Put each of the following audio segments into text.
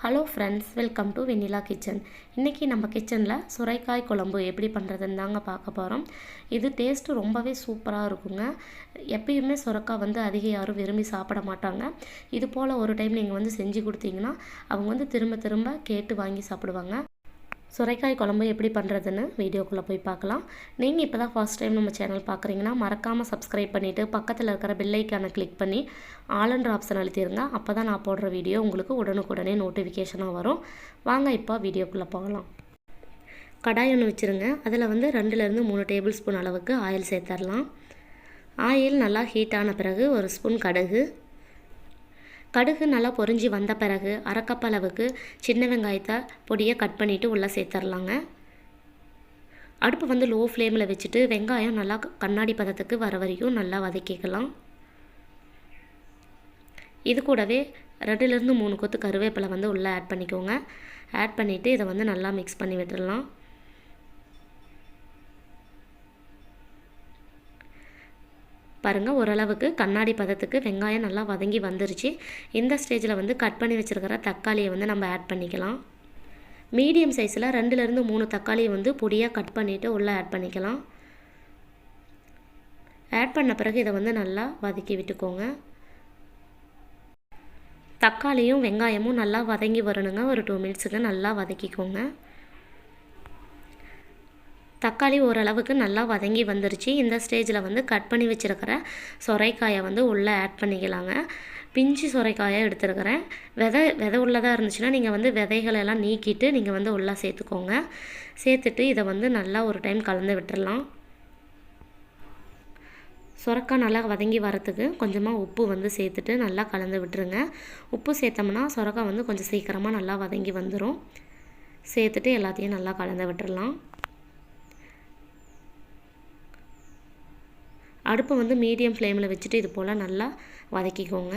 Hello friends, welcome to Vennila kitchen. இன்றைக்கி நம்ம கிச்சனில் சுரைக்காய் குழம்பு எப்படி பண்ணுறதுன்னு தாங்க பார்க்க போகிறோம். இது டேஸ்ட்டு ரொம்பவே சூப்பராக இருக்குங்க. எப்பயுமே சுரைக்காய் அதிகம் யாரும் விரும்பி சாப்பிட மாட்டாங்க. இது போல் ஒரு டைம் நீங்கள் செஞ்சு கொடுத்தீங்கன்னா அவங்க திரும்ப திரும்ப கேட்டு வாங்கி சாப்பிடுவாங்க. சுரைக்காய் குழம்பு எப்படி பண்ணுறதுன்னு வீடியோக்குள்ளே போய் பார்க்கலாம். நீங்கள் இப்போ தான் ஃபர்ஸ்ட் டைம் நம்ம சேனல் பார்க்குறீங்கன்னா மறக்காமல் சப்ஸ்கிரைப் பண்ணிவிட்டு பக்கத்தில் இருக்கிற பெல் ஐக்கானை கிளிக் பண்ணி ஆல்ன்ற ஆப்ஷன் அழுத்திடுங்க. அப்போ தான் நான் போடுற வீடியோ உங்களுக்கு உடனுக்குடனே நோட்டிஃபிகேஷனாக வரும். வாங்க இப்போ வீடியோக்குள்ளே போகலாம். கடாய் ஒன்று வச்சுருங்க. அதில் 2லேருந்து 3 டேபிள் ஸ்பூன் அளவுக்கு ஆயில் சேர்த்துடலாம். ஆயில் நல்லா ஹீட் ஆன பிறகு ஒரு ஸ்பூன் கடுகு நல்லா பொரிஞ்சு வந்த பிறகு அரை கப் அளவுக்கு சின்ன வெங்காயத்தை பொடியை கட் பண்ணிவிட்டு உள்ளே சேர்த்துடலாங்க. அடுப்பு லோ ஃப்ளேமில் வச்சுட்டு வெங்காயம் நல்லா கண்ணாடி பதத்துக்கு வர வரைக்கும் நல்லா வதக்கிக்கலாம். இது கூடவே 2லேருந்து 3 கொத்து கருவேப்பிலை உள்ளே ஆட் பண்ணிக்கோங்க. ஆட் பண்ணிவிட்டு இதை நல்லா மிக்ஸ் பண்ணி விட்டுடலாம். பாருங்கள், ஓரளவுக்கு கண்ணாடி பதத்துக்கு வெங்காயம் நல்லா வதங்கி வந்துருச்சு. இந்த ஸ்டேஜில் கட் பண்ணி வச்சுருக்கிற தக்காளியை நம்ம ஆட் பண்ணிக்கலாம். மீடியம் சைஸில் 2லேருந்து 3 தக்காளியை பொடியாக கட் பண்ணிவிட்டு உள்ளே ஆட் பண்ணிக்கலாம். ஆட் பண்ண பிறகு இதை நல்லா வதக்கி விட்டுக்கோங்க. தக்காளியும் வெங்காயமும் நல்லா வதங்கி வரணுங்க. ஒரு 2 மினிட்ஸுக்கு நல்லா வதக்கிக்கோங்க. தக்காளி ஓரளவுக்கு நல்லா வதங்கி வந்துருச்சு. இந்த ஸ்டேஜில் கட் பண்ணி வச்சுருக்கிற சொரைக்காயை உள்ளே ஆட் பண்ணிக்கலாங்க. பிஞ்சு சொரைக்காயை எடுத்துருக்கிறேன். விதை உள்ளதாக இருந்துச்சுன்னா நீங்கள் விதைகளெல்லாம் நீக்கிட்டு நீங்கள் உள்ளே சேர்த்துக்கோங்க. சேர்த்துட்டு இதை நல்லா ஒரு டைம் கலந்து விட்டுடலாம். சொரைக்காய் நல்லா வதங்கி வரத்துக்கு கொஞ்சமாக உப்பு சேர்த்துட்டு நல்லா கலந்து விட்டுருங்க. உப்பு சேர்த்தோம்னா சொரைக்காய் கொஞ்சம் சீக்கிரமாக நல்லா வதங்கி வந்துடும். சேர்த்துட்டு எல்லாத்தையும் நல்லா கலந்து விட்டுடலாம். அடுப்பை மீடியம் ஃப்ளேமில் வச்சுட்டு இது போல் நல்லா வதக்கிக்கோங்க.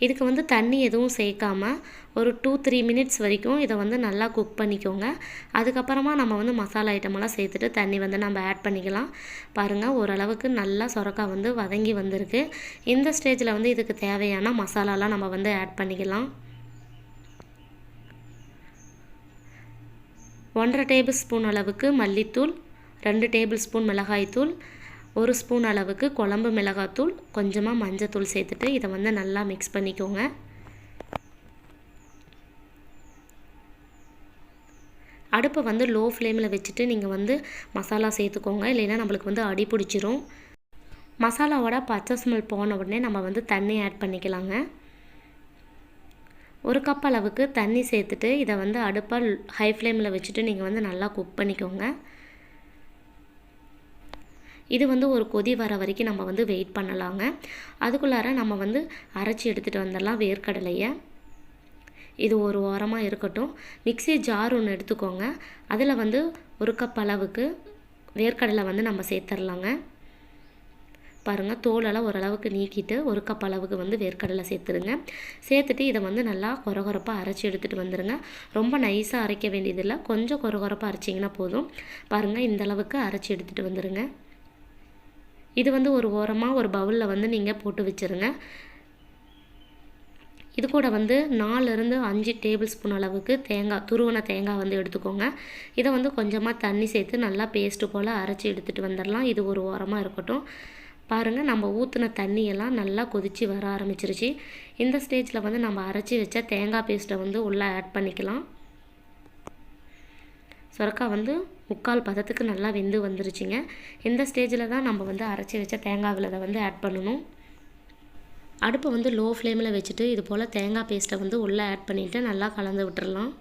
இதுக்கு தண்ணி எதுவும் சேர்க்காமல் ஒரு 2-3 மினிட்ஸ் வரைக்கும் இதை நல்லா குக் பண்ணிக்கோங்க. அதுக்கப்புறமா நம்ம மசாலா ஐட்டமெல்லாம் சேர்த்துட்டு தண்ணி நம்ம ஆட் பண்ணிக்கலாம். பாருங்கள், ஓரளவுக்கு நல்லா சொரைக்காய் வதங்கி வந்திருக்கு. இந்த ஸ்டேஜில் இதுக்கு தேவையான மசாலாலாம் நம்ம ஆட் பண்ணிக்கலாம். 1.5 டேபிள் ஸ்பூன் அளவுக்கு மல்லித்தூள், 2 டேபிள் ஸ்பூன் மிளகாய்த்தூள், 1 ஸ்பூன் அளவுக்கு குழம்பு மிளகாய்த்தூள், கொஞ்சமாக மஞ்சத்தூள் சேர்த்துட்டு இதை நல்லா மிக்ஸ் பண்ணிக்கோங்க. அடுப்பை லோ ஃப்ளேமில் வச்சுட்டு நீங்கள் மசாலா சேர்த்துக்கோங்க. இல்லைன்னா நம்மளுக்கு அடி பிடிச்சிரும். மசாலாவோட பச்சை ஸ்மெல் போன உடனே நம்ம தண்ணி ஆட் பண்ணிக்கலாங்க. 1 கப் அளவுக்கு தண்ணி சேர்த்துட்டு இதை அடுப்பை ஹை ஃப்ளேமில் வச்சுட்டு நீங்கள் நல்லா குக் பண்ணிக்கோங்க. இது ஒரு கொதி வர வரைக்கும் நம்ம வெயிட் பண்ணலாங்க. அதுக்குள்ளார நம்ம அரைச்சி எடுத்துகிட்டு வந்துடலாம் வேர்க்கடலையை. இது ஒரு ஓரமாக இருக்கட்டும். மிக்ஸி ஜார் ஒன்று எடுத்துக்கோங்க. அதில் 1 கப் அளவுக்கு வேர்க்கடலை நம்ம சேர்த்துடலாங்க. பாருங்கள், தோலெல்லாம் ஓரளவுக்கு நீக்கிட்டு 1 கப் அளவுக்கு வேர்க்கடலை சேர்த்துருங்க. சேர்த்துட்டு இதை நல்லா கொரகொரப்பாக அரைச்சி எடுத்துகிட்டு வந்துடுங்க. ரொம்ப நைஸாக அரைக்க வேண்டியதில்லை, கொஞ்சம் கொரகொரப்பாக அரைச்சிங்கன்னா போதும். பாருங்கள், இந்தளவுக்கு அரைச்சி எடுத்துகிட்டு வந்துடுங்க. இது ஒரு ஓரமாக ஒரு பவுலில் நீங்கள் போட்டு வச்சுருங்க. இது கூட 4லேருந்து 5 டேபிள் ஸ்பூன் அளவுக்கு துருவன தேங்காய் எடுத்துக்கோங்க. இதை கொஞ்சமாக தண்ணி சேர்த்து நல்லா பேஸ்ட்டு போல் அரைச்சி எடுத்துகிட்டு வந்துடலாம். இது ஒரு ஓரமாக இருக்கட்டும். பாருங்கள், நம்ம ஊற்றின தண்ணியெல்லாம் நல்லா கொதித்து வர ஆரம்பிச்சிருச்சு. இந்த ஸ்டேஜில் நம்ம அரைச்சி வச்ச தேங்காய் பேஸ்ட்டை உள்ளே ஆட் பண்ணிக்கலாம். சொரைக்காய் 3/4 பதத்துக்கு நல்லா வெந்து வந்துருச்சுங்க. இந்த ஸ்டேஜில் தான் நம்ம அரைச்சி வச்ச தேங்காய் விழுதை ஆட் பண்ணணும். அடுப்பை லோ ஃப்ளேமில் வச்சுட்டு இது போல் தேங்காய் பேஸ்ட்டை உள்ளே ஆட் பண்ணிவிட்டு நல்லா கலந்து விட்டுறலாம்.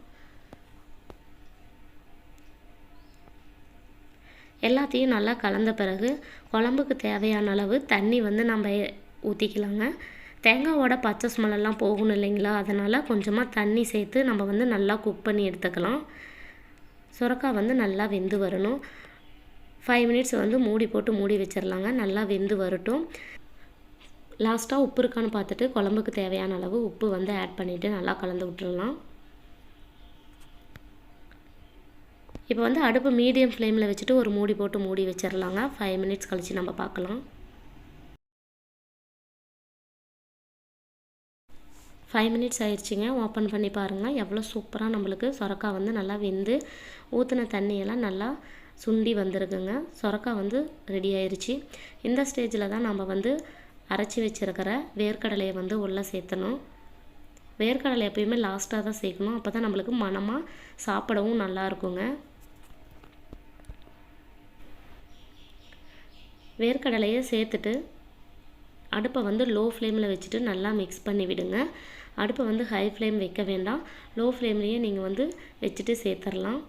எல்லாத்தையும் நல்லா கலந்த பிறகு குழம்புக்கு தேவையான அளவு தண்ணி நம்ம ஊற்றிக்கலாங்க. தேங்காயோட பச்சை ஸ்மெல்லாம் போகணும் இல்லைங்களா, அதனால் கொஞ்சமாக தண்ணி சேர்த்து நம்ம நல்லா குக் பண்ணி எடுத்துக்கலாம். சொரைக்காய் நல்லா வெந்து வரணும். 5 மினிட்ஸ் மூடி போட்டு மூடி வச்சிடலாங்க. நல்லா வெந்து வரட்டும். லாஸ்ட்டாக உப்பு இருக்கான்னு பார்த்துட்டு குழம்புக்கு தேவையான அளவு உப்பு ஆட் பண்ணிவிட்டு நல்லா கலந்து விட்டுடலாம். இப்போ அடுப்பு மீடியம் ஃப்ளேமில் வச்சுட்டு ஒரு மூடி போட்டு மூடி வச்சிடலாங்க. 5 மினிட்ஸ் கழித்து நம்ம பார்க்கலாம். 5 மினிட்ஸ் ஆயிடுச்சுங்க. ஓப்பன் பண்ணி பாருங்கள். எவ்வளோ சூப்பராக நம்மளுக்கு சொரக்காய் வந்து நல்லா வெந்து ஊற்றின தண்ணியெல்லாம் நல்லா சுண்டி வந்திருக்குங்க. சொரக்காய் வந்து ரெடி ஆயிடுச்சு. இந்த ஸ்டேஜில் தான் நம்ம வந்து அரைச்சி வச்சுருக்கிற வேர்க்கடலையை வந்து உள்ளே சேர்த்தணும். வேர்க்கடலை எப்பயுமே லாஸ்ட்டாக தான் சேர்க்கணும். அப்போ தான் நம்மளுக்கு மணமாக சாப்பிடவும் நல்லா இருக்குங்க. வேர்க்கடலையை சேர்த்துட்டு அடுப்பை வந்து லோ ஃப்ளேமில் வச்சுட்டு நல்லா மிக்ஸ் பண்ணி விடுங்க. அடுப்பை வந்து ஹை ஃப்ளேம் வைக்க வேண்டாம். லோ ஃப்ளேம்லேயே நீங்கள் வந்து வச்சுட்டு சேர்த்துடலாம்.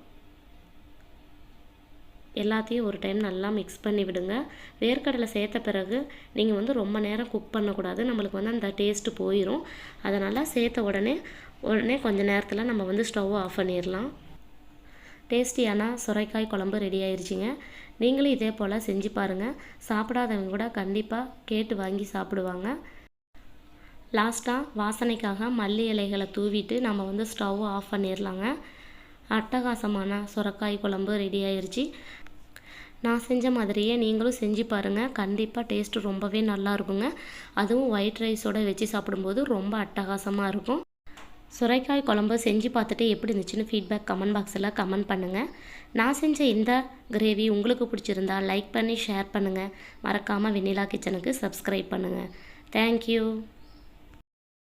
எல்லாத்தையும் ஒரு டைம் நல்லா மிக்ஸ் பண்ணி விடுங்க. வேர்க்கடலை சேர்த்த பிறகு நீங்கள் வந்து ரொம்ப நேரம் குக் பண்ணக்கூடாது. நம்மளுக்கு வந்து அந்த டேஸ்ட்டு போயிடும். அதனால் சேர்த்த உடனே கொஞ்சம் நேரத்தில் நம்ம வந்து ஸ்டவ் ஆஃப் பண்ணிடலாம். டேஸ்டியான சுரைக்காய் குழம்பு ரெடி ஆயிடுச்சுங்க. நீங்களும் இதே போல் செஞ்சு பாருங்கள். சாப்பிடாதவங்க கூட கண்டிப்பாக கேட்டு வாங்கி சாப்பிடுவாங்க. லாஸ்ட்டாக வாசனைக்காக மல்லி இலைகளை தூவிட்டு நம்ம வந்து ஸ்டவ் ஆஃப் பண்ணிடலாங்க. அட்டகாசமான சுரைக்காய் குழம்பு ரெடி ஆயிடுச்சு. நான் செஞ்ச மாதிரியே நீங்களும் செஞ்சு பாருங்கள். கண்டிப்பாக டேஸ்ட்டு ரொம்பவே நல்லா இருக்குங்க. அதுவும் ஒயிட் ரைஸோடு வச்சு சாப்பிடும்போது ரொம்ப அட்டகாசமாக இருக்கும். சுரைக்காய் குழம்பு செஞ்சு பார்த்துட்டு எப்படி இருந்துச்சுன்னு ஃபீட்பேக் கமெண்ட் பாக்ஸில் கமெண்ட் பண்ணுங்கள். நான் செஞ்ச இந்த கிரேவி உங்களுக்கு பிடிச்சிருந்தா லைக் பண்ணி ஷேர் பண்ணுங்கள். மறக்காமல் வெண்ணிலா கிச்சனுக்கு சப்ஸ்கிரைப் பண்ணுங்கள். தேங்க்யூ.